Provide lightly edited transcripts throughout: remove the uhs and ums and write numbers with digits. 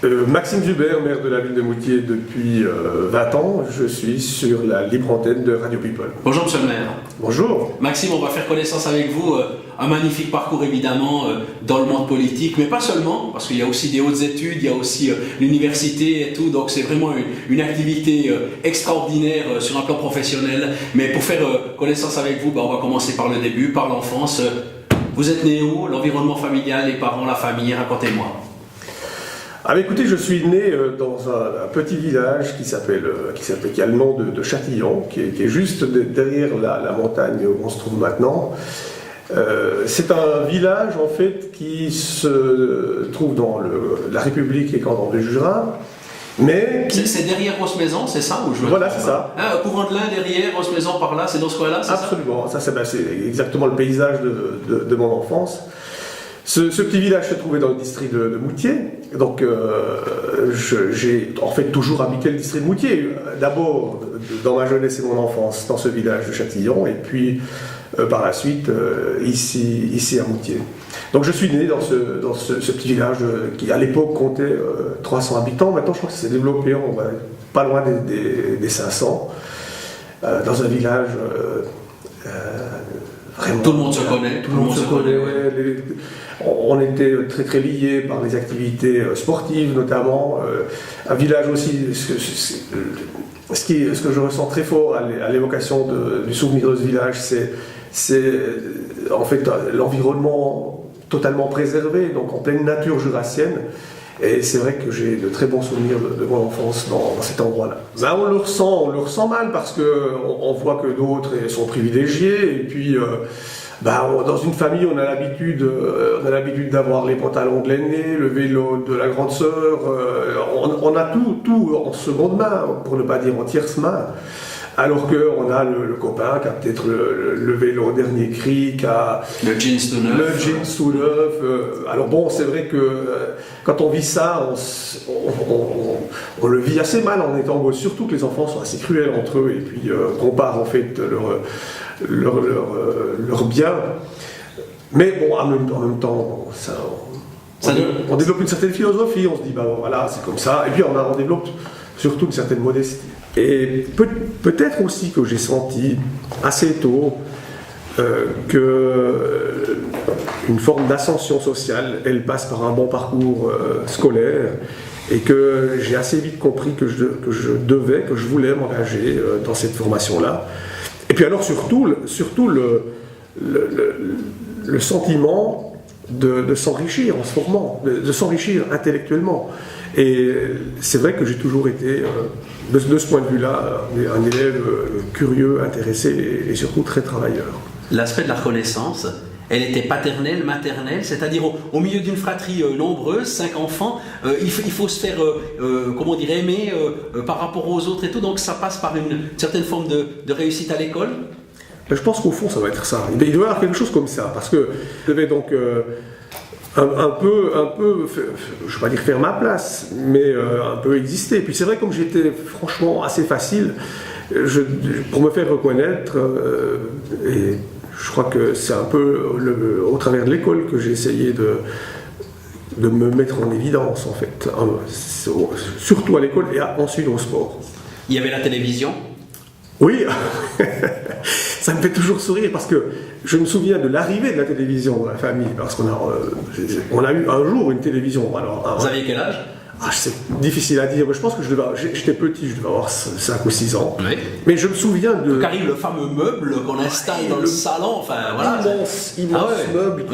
Maxime Zuber, maire de la ville de Moutier depuis 20 ans. Je suis sur la libre antenne de Radio People. Bonjour Monsieur le maire. Bonjour. Maxime, on va faire connaissance avec vous. Un magnifique parcours évidemment dans le monde politique, mais pas seulement, parce qu'il y a aussi des hautes études, il y a aussi l'université et tout, donc c'est vraiment une activité extraordinaire sur un plan professionnel. Mais pour faire connaissance avec vous, on va commencer par le début, par l'enfance. Vous êtes né où? L'environnement familial, les parents, la famille, racontez-moi. Ah, écoutez, je suis né dans un petit village qui a le nom de Châtillon, qui est juste derrière la montagne où on se trouve maintenant. C'est un village en fait qui se trouve dans la République et canton du Jura. Mais c'est derrière Rosse-Maison, c'est ça ou je Voilà, c'est ça. Courant de l'Ain derrière, Rosse-Maison par là, c'est dans ce coin-là, c'est Absolument. Ça c'est exactement le paysage de mon enfance. Ce petit village se trouvait dans le district de Moutier, donc j'ai en fait toujours habité le district de Moutier. D'abord dans ma jeunesse et mon enfance dans ce village de Châtillon, et puis par la suite ici à Moutier. Donc je suis né dans ce petit village qui à l'époque comptait 300 habitants. Maintenant je crois que ça s'est développé, on va pas loin des 500, dans un village vraiment... Tout le monde se connaît. Tout le monde se connaît. On était très très liés par les activités sportives notamment. Un village aussi, ce que je ressens très fort à l'évocation du souvenir de ce village, c'est en fait l'environnement totalement préservé, donc en pleine nature jurassienne. Et c'est vrai que j'ai de très bons souvenirs de mon enfance dans cet endroit-là. On le ressent mal parce qu'on voit que d'autres sont privilégiés, et puis dans une famille on a l'habitude d'avoir les pantalons de l'aîné, le vélo de la grande sœur, on a tout en seconde main, pour ne pas dire en tierce main. Alors qu'on a le copain qui a peut-être le vélo dernier cri, qui a le jeans tout neuf. Alors bon, c'est vrai que quand on vit ça, on le vit assez mal en étant beau, surtout que les enfants sont assez cruels entre eux et puis comparent en fait leur bien. Mais bon, en même temps, on développe une certaine philosophie, on se dit voilà, c'est comme ça, et puis on développe surtout une certaine modestie. Et peut-être aussi que j'ai senti assez tôt qu'une forme d'ascension sociale, elle passe par un bon parcours scolaire, et que j'ai assez vite compris que je voulais m'engager dans cette formation-là. Et puis alors surtout le sentiment de s'enrichir en se formant, de s'enrichir intellectuellement. Et c'est vrai que j'ai toujours été, de ce point de vue-là, un élève curieux, intéressé et surtout très travailleur. L'aspect de la reconnaissance, elle était paternelle, maternelle, c'est-à-dire au milieu d'une fratrie nombreuse, 5 enfants, il faut se faire, aimer par rapport aux autres et tout, donc ça passe par une certaine forme de réussite à l'école. Je pense qu'au fond, ça va être ça. Il doit y avoir quelque chose comme ça, parce que je devais donc... un peu, je ne vais pas dire faire ma place, mais un peu exister. Et puis c'est vrai, comme j'étais franchement assez facile, pour me faire reconnaître, et je crois que c'est un peu au travers de l'école que j'ai essayé de me mettre en évidence en fait, surtout à l'école et ensuite au sport. Il y avait la télévision ? Oui, ça me fait toujours sourire parce que je me souviens de l'arrivée de la télévision dans la famille, parce qu'on a eu un jour une télévision. Alors, vous aviez quel âge ? C'est difficile à dire, mais je pense que j'étais petit, je devais avoir 5 ou 6 ans. Oui. Mais je me souviens de... Donc arrive le fameux meuble qu'on installe dans le salon, enfin voilà. Immense meuble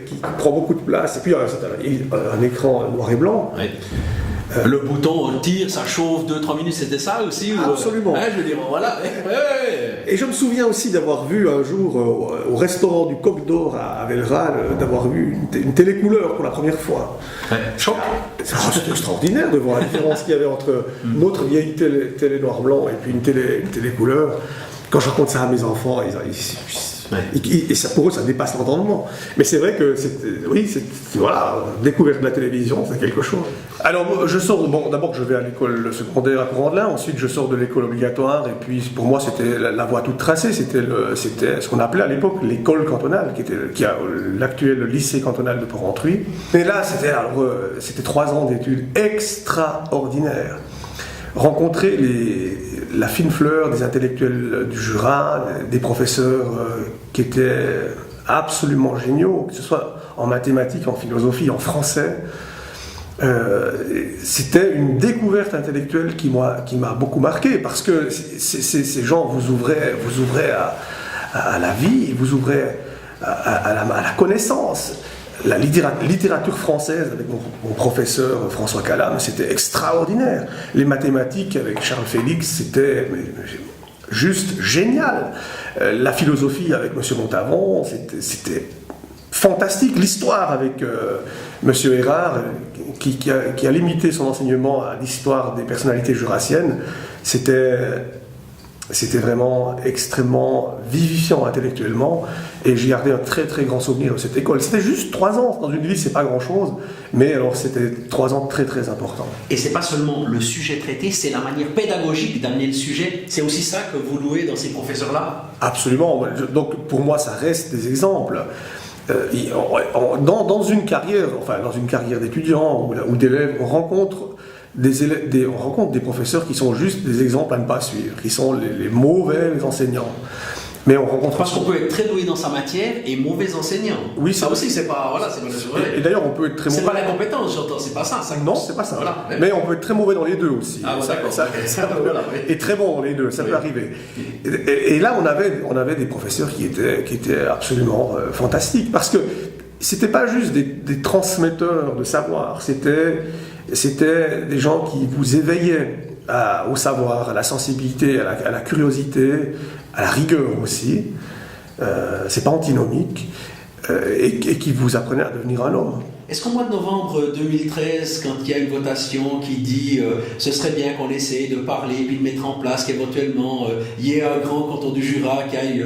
qui prend beaucoup de place, et puis un écran noir et blanc. Oui. Le bouton, on tire, ça chauffe 2-3 minutes, c'était ça aussi ? Absolument. Je veux dire, voilà. Et je me souviens aussi d'avoir vu un jour au restaurant du Coq d'Or à Velleral, d'avoir vu une télécouleur pour la première fois. Choc. C'était extraordinaire de voir la différence qu'il y avait entre notre vieille télé noir-blanc et puis une télé couleur. Quand je raconte ça à mes enfants, Et ça, pour eux, ça dépasse l'entendement. Mais c'est vrai que, voilà, découverte de la télévision, c'est quelque chose. Alors, je sors, d'abord, je vais à l'école secondaire à Courant-de-Lin, ensuite, je sors de l'école obligatoire, et puis, pour moi, c'était la voie toute tracée, c'était ce qu'on appelait à l'époque l'école cantonale, qui a l'actuel lycée cantonal de Port-Rentruy. Mais là, c'était 3 ans d'études extraordinaires. Rencontrer la fine fleur des intellectuels du Jura, des professeurs qui étaient absolument géniaux, que ce soit en mathématiques, en philosophie, en français. C'était une découverte intellectuelle qui m'a beaucoup marqué, parce que ces gens vous ouvraient à la vie, vous ouvraient à la connaissance. La littérature française avec mon professeur François Calam, c'était extraordinaire. Les mathématiques avec Charles Félix, c'était juste génial. La philosophie avec M. Montavon, c'était fantastique. L'histoire avec M. Erard, qui a limité son enseignement à l'histoire des personnalités jurassiennes, c'était vraiment extrêmement vivifiant intellectuellement, et j'ai gardé un très très grand souvenir de cette école. C'était juste 3 ans, dans une vie c'est pas grand chose, mais alors c'était 3 ans très très importants. Et c'est pas seulement le sujet traité, c'est la manière pédagogique d'amener le sujet, c'est aussi ça que vous louez dans ces professeurs-là? Absolument, donc pour moi ça reste des exemples. Dans une carrière d'étudiant ou d'élève, on rencontre des professeurs qui sont juste des exemples à ne pas suivre, qui sont les mauvais enseignants. Mais on rencontre... Parce qu'on peut être très doué dans sa matière et mauvais enseignant. Oui, ça aussi, c'est pas... Voilà, c'est pas et d'ailleurs, on peut être très mauvais... C'est pas la compétence, j'entends, c'est pas ça. Non, c'est pas ça. Voilà. Mais on peut être très mauvais dans les deux aussi. Ah, d'accord. Voilà. Et très bon dans les deux, ça peut arriver. Et là, on avait des professeurs qui étaient absolument fantastiques, parce que c'était pas juste des transmetteurs de savoir, c'était des gens qui vous éveillaient au savoir, à la sensibilité, à la curiosité, à la rigueur aussi. C'est pas antinomique, et qui vous apprenaient à devenir un homme. Est-ce qu'au mois de novembre 2013, quand il y a une votation qui dit ce serait bien qu'on essaie de parler puis de mettre en place qu'éventuellement il y ait un grand canton du Jura qui aille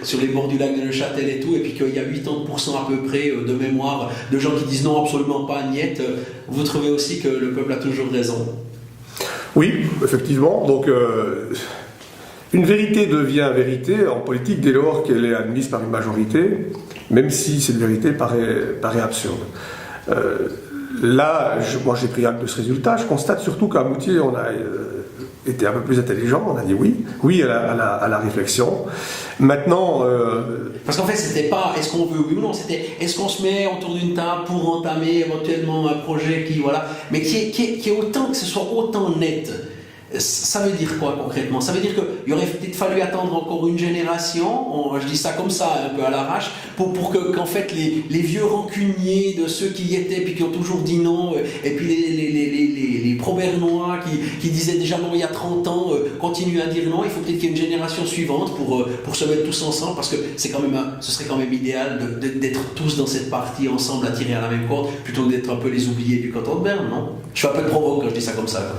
sur les bords du lac de Neuchâtel et tout, et puis qu'il y a 80% à peu près de mémoire de gens qui disent non, absolument pas, niet, vous trouvez aussi que le peuple a toujours raison? Oui, effectivement. Donc, une vérité devient vérité en politique dès lors qu'elle est admise par une majorité, même si cette vérité paraît absurde. Là, moi j'ai pris acte de ce résultat. Je constate surtout qu'à Moutier, on a été un peu plus intelligent. On a dit oui à la réflexion. Maintenant... Parce qu'en fait, c'était pas est-ce qu'on veut oui ou non, c'était est-ce qu'on se met autour d'une table pour entamer éventuellement un projet qui, voilà, mais qui est autant, que ce soit autant net. Ça veut dire quoi concrètement? Ça veut dire qu'il aurait peut-être fallu attendre encore une génération, je dis ça comme ça, un peu à l'arrache, pour qu'en fait les vieux rancuniers de ceux qui y étaient puis qui ont toujours dit non, et puis les pro-bernois qui disaient déjà non il y a 30 ans, continuent à dire non. Il faut peut-être qu'il y ait une génération suivante pour se mettre tous ensemble, parce que ce serait quand même idéal d'être tous dans cette partie ensemble à tirer à la même corde, plutôt que d'être un peu les oubliés du canton de Berne, non? Je suis un peu provoque quand je dis ça comme ça, quoi.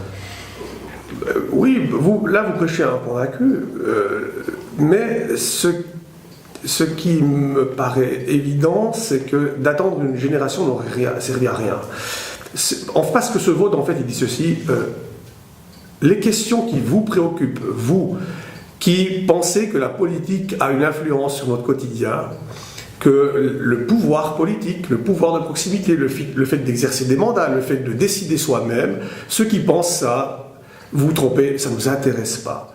Oui, vous prêchez un convaincu, mais ce qui me paraît évident, c'est que d'attendre une génération n'aurait servi à rien. Parce que ce vote, en fait, il dit ceci, les questions qui vous préoccupent, vous, qui pensez que la politique a une influence sur notre quotidien, que le pouvoir politique, le pouvoir de proximité, le fait d'exercer des mandats, le fait de décider soi-même, ceux qui pensent ça, vous vous trompez, ça ne nous intéresse pas.